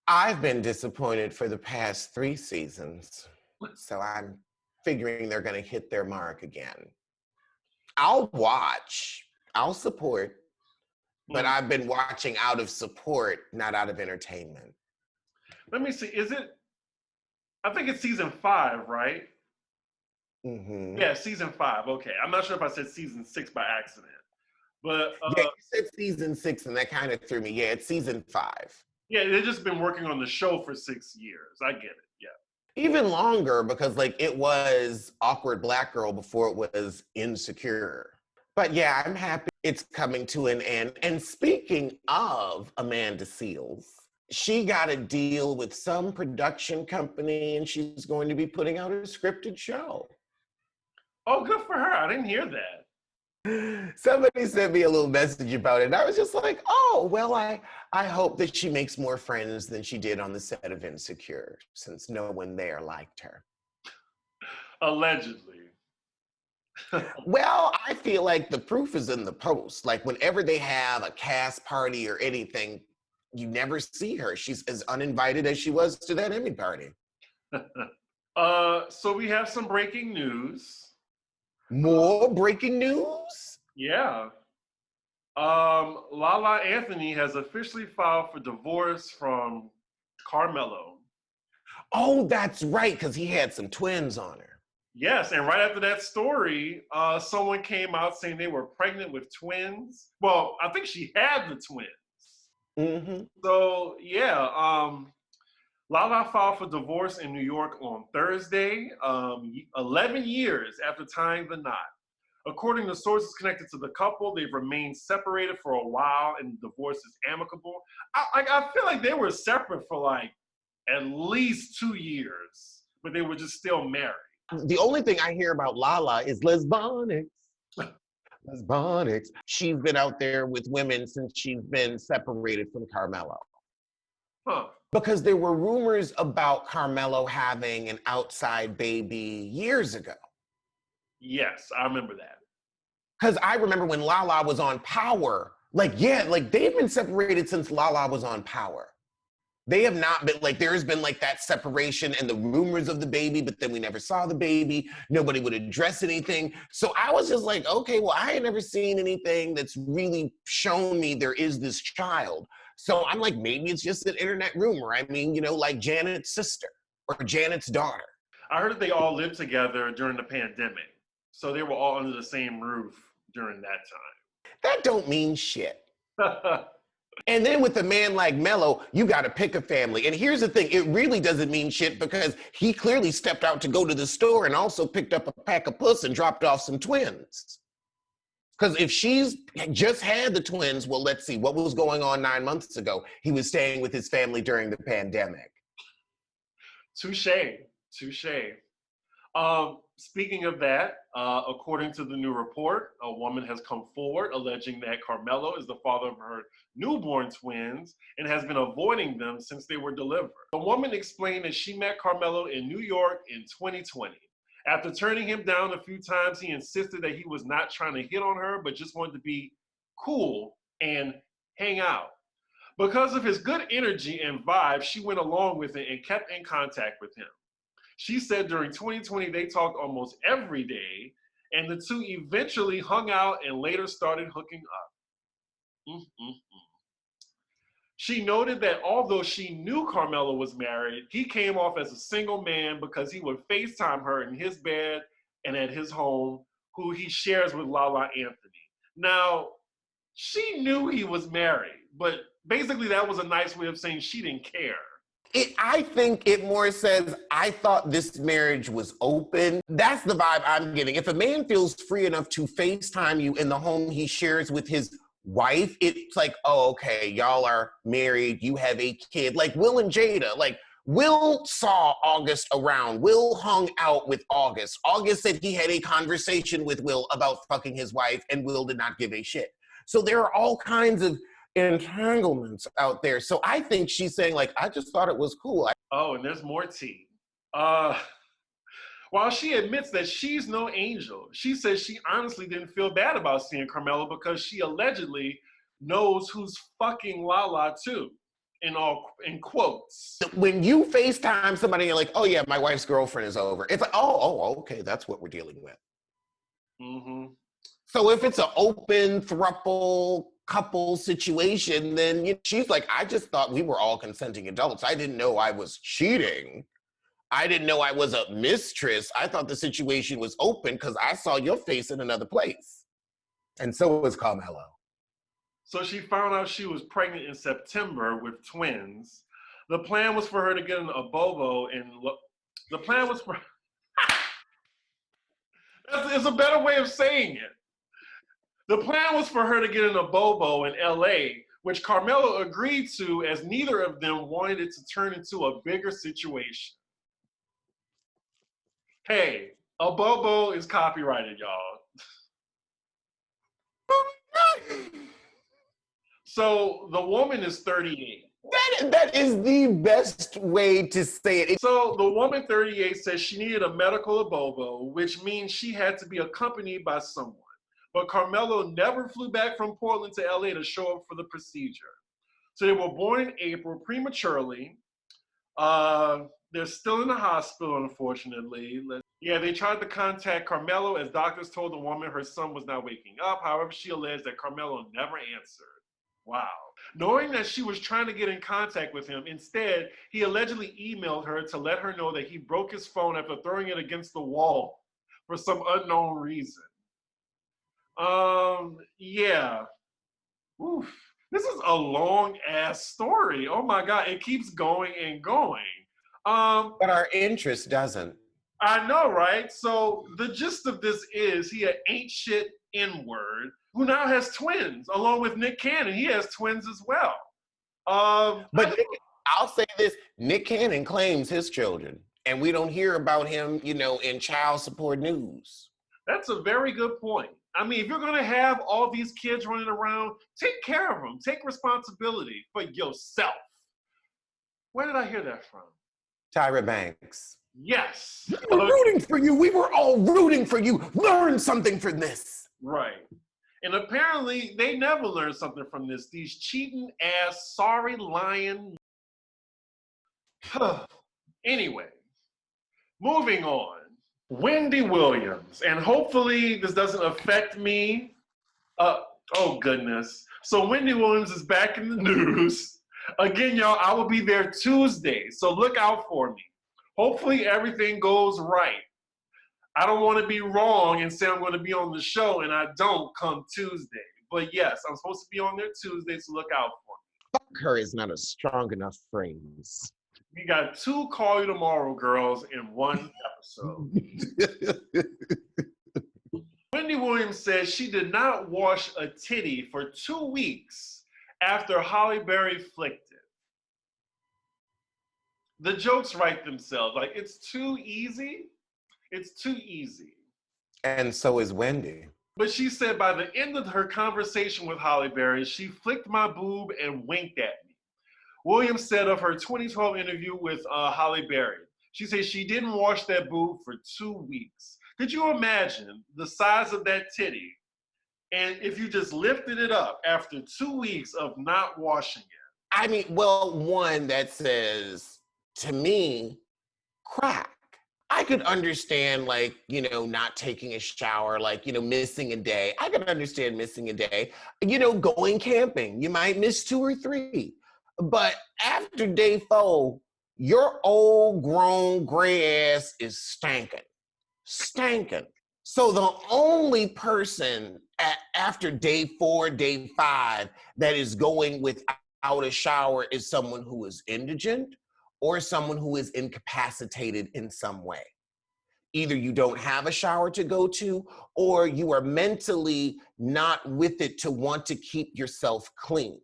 B: I've been disappointed for the past 3 seasons. So I'm figuring they're going to hit their mark again. I'll watch. I'll support. But I've been watching out of support, not out of entertainment.
A: Let me see. I think it's season 5, right?
B: Mm-hmm.
A: Yeah, season 5. Okay. I'm not sure if I said season 6 by accident. But
B: yeah, you said season 6, and that kind of threw me. Yeah, it's season 5.
A: Yeah, they've just been working on the show for 6 years. I get it. Yeah.
B: Even longer, because it was Awkward Black Girl before it was Insecure. But yeah, I'm happy it's coming to an end. And speaking of Amanda Seales, she got a deal with some production company, and she's going to be putting out a scripted show.
A: Oh, good for her. I didn't hear that.
B: Somebody sent me a little message about it, and I was just like, oh, well, I hope that she makes more friends than she did on the set of Insecure, since no one there liked her.
A: Allegedly.
B: Well, I feel like the proof is in the post. Like whenever they have a cast party or anything, you never see her. She's as uninvited as she was to that Emmy party.
A: So we have some breaking news.
B: More breaking news?
A: Yeah. LaLa Anthony has officially filed for divorce from Carmelo.
B: Oh, that's right, because he had some twins on her.
A: Yes, and right after that story, someone came out saying they were pregnant with twins. Well, I think she had the twins.
B: Mm-hmm.
A: So yeah, LaLa filed for divorce in New York on Thursday, 11 years after tying the knot. According to sources connected to the couple, they've remained separated for a while, and the divorce is amicable. I feel like they were separate for like at least 2 years, but they were just still married.
B: The only thing I hear about LaLa is lesbonics. Lesbonics. She's been out there with women since she's been separated from Carmelo.
A: Huh.
B: Because there were rumors about Carmelo having an outside baby years ago.
A: Yes, I remember that.
B: Because I remember when LaLa was on Power, like they've been separated since LaLa was on Power. They have not been, like, there's been like that separation and the rumors of the baby, but then we never saw the baby. Nobody would address anything. So I was just like, okay, well, I had never seen anything that's really shown me there is this child. So I'm like, maybe it's just an internet rumor. I mean, you know, like Janet's sister or Janet's daughter.
A: I heard that they all lived together during the pandemic. So they were all under the same roof during that
B: That don't mean shit.
A: time.
B: And then with a man like Melo, you got to pick a family. And here's the thing, it really doesn't mean shit because he clearly stepped out to go to the store and also picked up a pack of puss and dropped off some twins. Because if she's just had the twins, well, let's see, what was going on 9 months ago? He was staying with his family during the pandemic.
A: Touche. Speaking of that, according to the new report, a woman has come forward alleging that Carmelo is the father of her newborn twins and has been avoiding them since they were delivered. The woman explained that she met Carmelo in New York in 2020. After turning him down a few times, he insisted that he was not trying to hit on her, but just wanted to be cool and hang out. Because of his good energy and vibe, she went along with it and kept in contact with him. She said during 2020, they talked almost every day, and the two eventually hung out and later started hooking up. She noted that although she knew Carmelo was married, he came off as a single man because he would FaceTime her in his bed and at his home, who he shares with LaLa Anthony. Now, she knew he was married, but basically that was a nice way of saying she didn't care.
B: I think it more says, I thought this marriage was open. That's the vibe I'm getting. If a man feels free enough to FaceTime you in the home he shares with his wife, it's like, oh, okay, y'all are married, you have a kid. Like Will and Jada, like Will saw August around. Will hung out with August. August said he had a conversation with Will about fucking his wife, and Will did not give a shit. So there are all kinds of entanglements out there. So I think she's saying, like, I just thought it was cool.
A: Oh, and there's more tea. While she admits that she's no angel, she says she honestly didn't feel bad about seeing Carmelo because she allegedly knows who's fucking LaLa too, in quotes.
B: When you FaceTime somebody, you're like, oh yeah, my wife's girlfriend is over. It's like, oh, okay, that's what we're dealing with.
A: Mm-hmm.
B: So if it's an open throuple couple situation, then she's like, I just thought we were all consenting adults. I didn't know I was cheating. I didn't know I was a mistress. I thought the situation was open because I saw your face in another place. And so was Carmelo.
A: So she found out she was pregnant in September with twins. The plan was for her to get a bobo, and the plan was for... It's a better way of saying it. The plan was for her to get in a bobo in LA, which Carmelo agreed to as neither of them wanted it to turn into a bigger situation. Hey, a bobo is copyrighted, y'all. So the woman is 38.
B: That is the best way to say it.
A: So the woman 38 says she needed a medical abobo, which means she had to be accompanied by someone. But Carmelo never flew back from Portland to LA to show up for the procedure. So they were born in April prematurely. They're still in the hospital, unfortunately. Yeah, they tried to contact Carmelo as doctors told the woman her son was not waking up. However, she alleged that Carmelo never answered. Wow. Knowing that she was trying to get in contact with him, instead, he allegedly emailed her to let her know that he broke his phone after throwing it against the wall for some unknown reason. Yeah. Oof. This is a long ass story. Oh my God, it keeps going and going.
B: But our interest doesn't.
A: I know, right? So the gist of this is he ain't shit N-word who now has twins, along with Nick Cannon. He has twins as well.
B: But I'll say this, Nick Cannon claims his children, and we don't hear about him, in child support news.
A: That's a very good point. I mean, if you're going to have all these kids running around, take care of them. Take responsibility for yourself. Where did I hear that from?
B: Tyra Banks.
A: Yes.
B: We were rooting for you. We were all rooting for you. Learn something from this.
A: Right. And apparently, they never learned something from this. These cheating ass, sorry, lying. Anyway, moving on. Wendy Williams, and hopefully this doesn't affect me. Oh goodness. So Wendy Williams is back in the news. Again, y'all, I will be there Tuesday, so look out for me. Hopefully everything goes right. I don't want to be wrong and say I'm going to be on the show and I don't come Tuesday. But yes, I'm supposed to be on there Tuesday, so look out for me.
B: Fuck her is not a strong enough phrase.
A: We got 2 Call You Tomorrow girls in one episode. Wendy Williams says she did not wash a titty for 2 weeks after Halle Berry flicked it. The jokes write themselves. Like, it's too easy. It's too easy.
B: And so is Wendy.
A: But she said by the end of her conversation with Halle Berry, she flicked my boob and winked at me. Williams said of her 2012 interview with Halle Berry, she said she didn't wash that boob for 2 weeks. Could you imagine the size of that titty? And if you just lifted it up after 2 weeks of not washing it?
B: I mean, well, one that says, to me, crack. I could understand, not taking a shower, missing a day. I could understand missing a day. Going camping, you might miss 2 or 3. But after day 4, your old grown gray ass is stankin'. So the only person after day 4, day 5 that is going without a shower is someone who is indigent or someone who is incapacitated in some way. Either you don't have a shower to go to, or you are mentally not with it to want to keep yourself clean.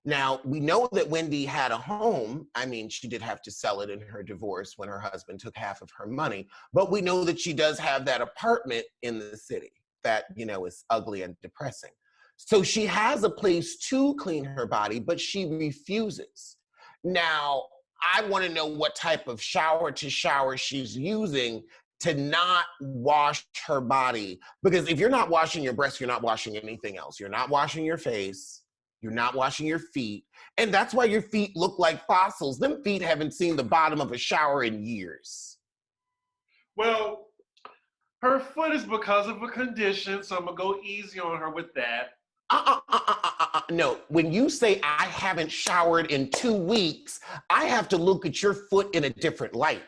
B: Now, we know that Wendy had a home. I mean, she did have to sell it in her divorce when her husband took half of her money, but we know that she does have that apartment in the city that, is ugly and depressing. So she has a place to clean her body, but she refuses. Now, I want to know what type of shower to shower she's using to not wash her body. Because if you're not washing your breasts, you're not washing anything else. You're not washing your face. You're not washing your feet. And that's why your feet look like fossils. Them feet haven't seen the bottom of a shower in years.
A: Well, her foot is because of a condition, so I'm going to go easy on her with that.
B: No, when you say I haven't showered in 2 weeks, I have to look at your foot in a different light.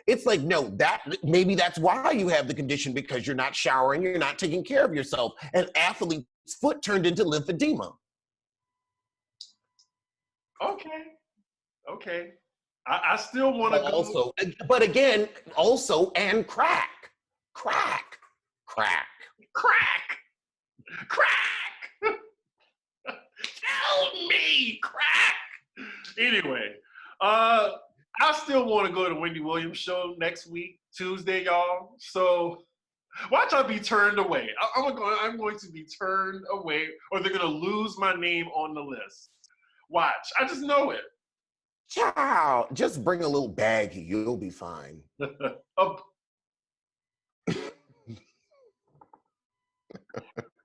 B: It's like, no, maybe that's why you have the condition, because you're not showering, you're not taking care of yourself. An athlete's foot turned into lymphedema.
A: Okay. I still want to go.
B: Also, but again, and crack.
A: Tell me, crack. Anyway, I still want to go to Wendy Williams show next week, Tuesday, y'all. So Watch I be turned away. I'm going to be turned away, or they're going to lose my name on the list. Watch. I just know it.
B: Child, just bring a little baggie. You'll be fine.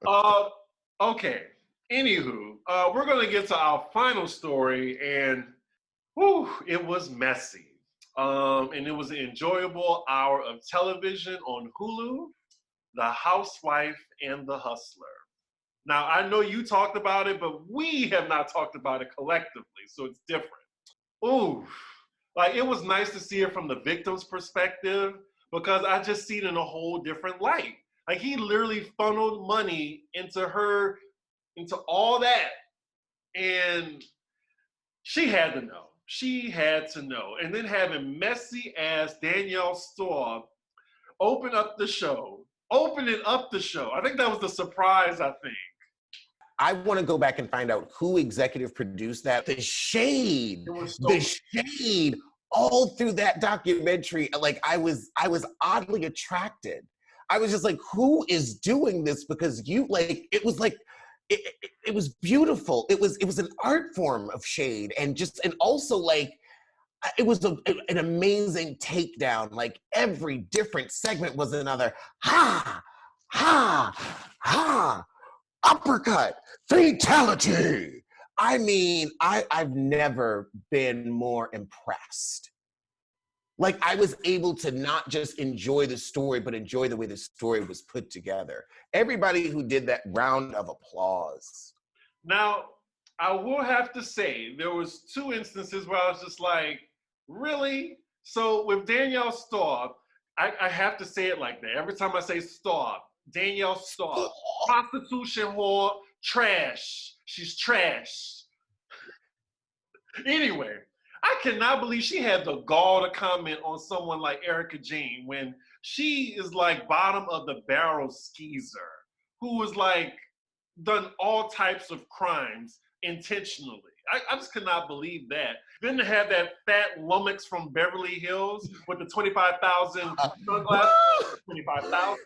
A: Uh, okay. Anywho, we're going to get to our final story, and whew, it was messy. And it was an enjoyable hour of television on Hulu, The Housewife and the Hustler. Now, I know you talked about it, but we have not talked about it collectively, so it's different. Ooh, like it was nice to see it from the victim's perspective because I just see it in a whole different light. Like he literally funneled money into her, into all that, and she had to know. She had to know. And then having messy ass Danielle Staub opening up the show. I think that was the surprise, I think.
B: I want to go back and find out who executive produced that. The shade all through that documentary. Like I was oddly attracted. I was just like, who is doing this? Because it was beautiful. It was an art form of shade and also like, it was an amazing takedown. Like every different segment was another ha, uppercut, fatality. I mean, I've never been more impressed. Like I was able to not just enjoy the story, but enjoy the way the story was put together. Everybody who did that, round of applause.
A: Now, I will have to say, there was 2 instances where I was just like, really? So with Danielle Staub, I have to say it like that. Every time I say Staub, Danielle Staub, prostitution whore, trash. She's trash. Anyway, I cannot believe she had the gall to comment on someone like Erika Jayne when she is like bottom of the barrel skeezer who was like done all types of crimes intentionally. I just could not believe that. Then to have that fat lummox from Beverly Hills with the 25,000 sunglasses, 25,000.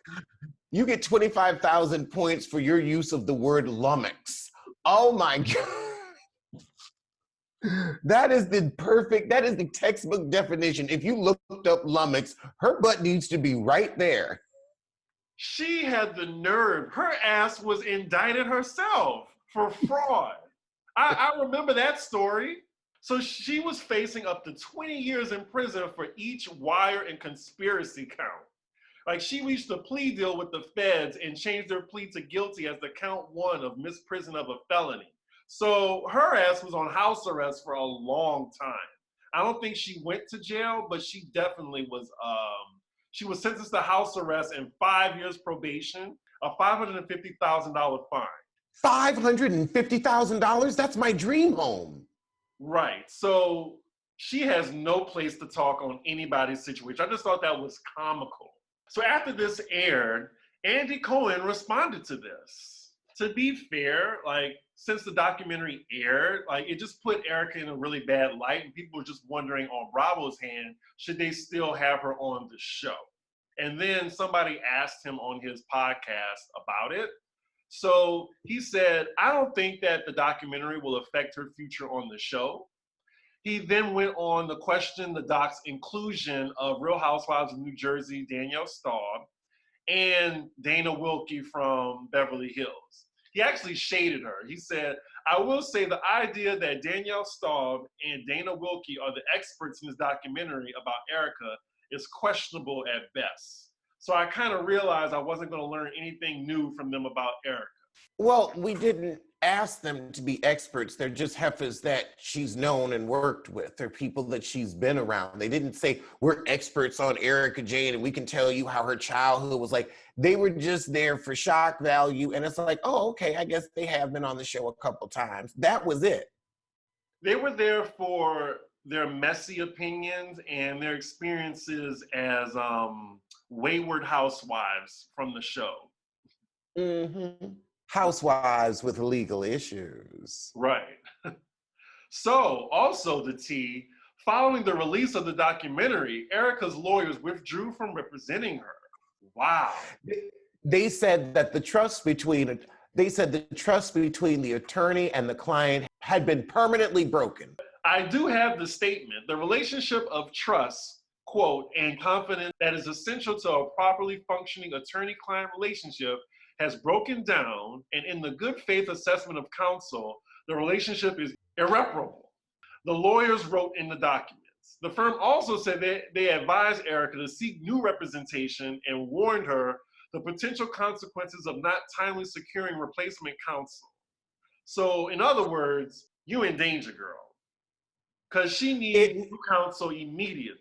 B: You get 25,000 points for your use of the word lummox. Oh my God. That is the textbook definition. If you looked up lummox, her butt needs to be right there.
A: She had the nerve. Her ass was indicted herself for fraud. I remember that story. So she was facing up to 20 years in prison for each wire and conspiracy count. Like she reached a plea deal with the feds and changed their plea to guilty as the count 1 of misprision of a felony. So her ass was on house arrest for a long time. I don't think she went to jail, but she definitely was, she was sentenced to house arrest and 5 years probation, a $550,000 fine.
B: $550,000? That's my dream home.
A: Right. So she has no place to talk on anybody's situation. I just thought that was comical. So after this aired, Andy Cohen responded to this. To be fair, like since the documentary aired, like it just put Erika in a really bad light, and people were just wondering on Bravo's hand, should they still have her on the show? And then somebody asked him on his podcast about it. So he said, I don't think that the documentary will affect her future on the show. He then went on to question the doc's inclusion of Real Housewives of New Jersey, Danielle Staub, and Dana Wilkie from Beverly Hills. He actually shaded her. He said, I will say the idea that Danielle Staub and Dana Wilkie are the experts in this documentary about Erika is questionable at best. So I kind of realized I wasn't going to learn anything new from them about Erika.
B: Well, we didn't ask them to be experts. They're just heifers that she's known and worked with. They're people that she's been around. They didn't say, we're experts on Erika Jayne and we can tell you how her childhood was like. They were just there for shock value. And it's like, oh, okay, I guess they have been on the show a couple times. That was it.
A: They were there for their messy opinions and their experiences as wayward housewives from the show.
B: Mm-hmm. Housewives with legal issues.
A: Right. So, also the tea, following the release of the documentary, Erika's lawyers withdrew from representing her. Wow.
B: They said that the trust between the attorney and the client had been permanently broken.
A: I do have the statement. The relationship of trust, quote, and confidence that is essential to a properly functioning attorney-client relationship has broken down, and in the good faith assessment of counsel, the relationship is irreparable. The lawyers wrote in the documents. The firm also said they advised Erica to seek new representation and warned her the potential consequences of not timely securing replacement counsel. So, in other words, you in danger, girl, because she needs new counsel immediately.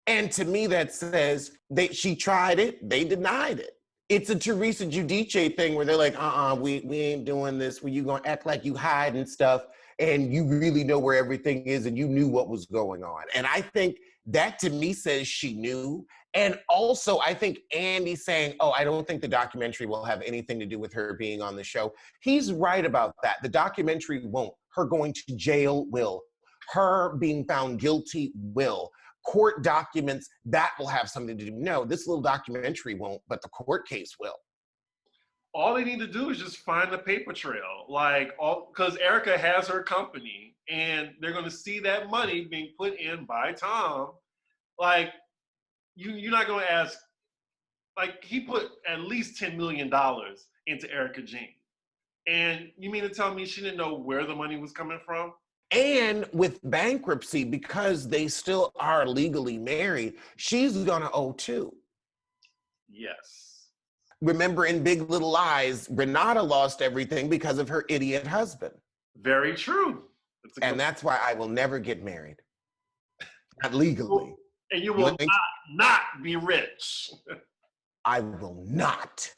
B: And to me, that says she tried it, they denied it. It's a Teresa Giudice thing where they're like, we ain't doing this, where you gonna act like you hide and stuff, and you really know where everything is, and you knew what was going on. And I think that to me says she knew. And also, I think Andy saying, I don't think the documentary will have anything to do with her being on the show. He's right about that. The documentary won't. Her going to jail will. Her being found guilty will. Court documents, that will have something to do. No, this little documentary won't, but the court case will.
A: All they need to do is just find the paper trail. Because Erica has her company, and they're going to see that money being put in by Tom. You're not going to ask, he put at least $10 million into Erica Jayne. And you mean to tell me she didn't know where the money was coming from?
B: And with bankruptcy, because they still are legally married, she's gonna owe too.
A: Yes.
B: Remember in Big Little Lies, Renata lost everything because of her idiot husband.
A: Very true.
B: And that's why I will never get married. Not legally.
A: And you will not be rich.
B: I will not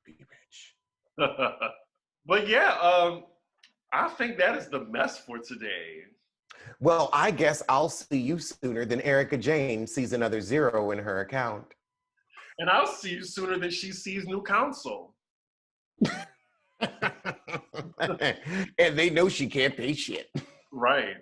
B: be rich.
A: But yeah, I think that is the mess for today.
B: Well, I guess I'll see you sooner than Erica Jayne sees another zero in her account.
A: And I'll see you sooner than she sees new counsel.
B: And they know she can't pay shit.
A: Right.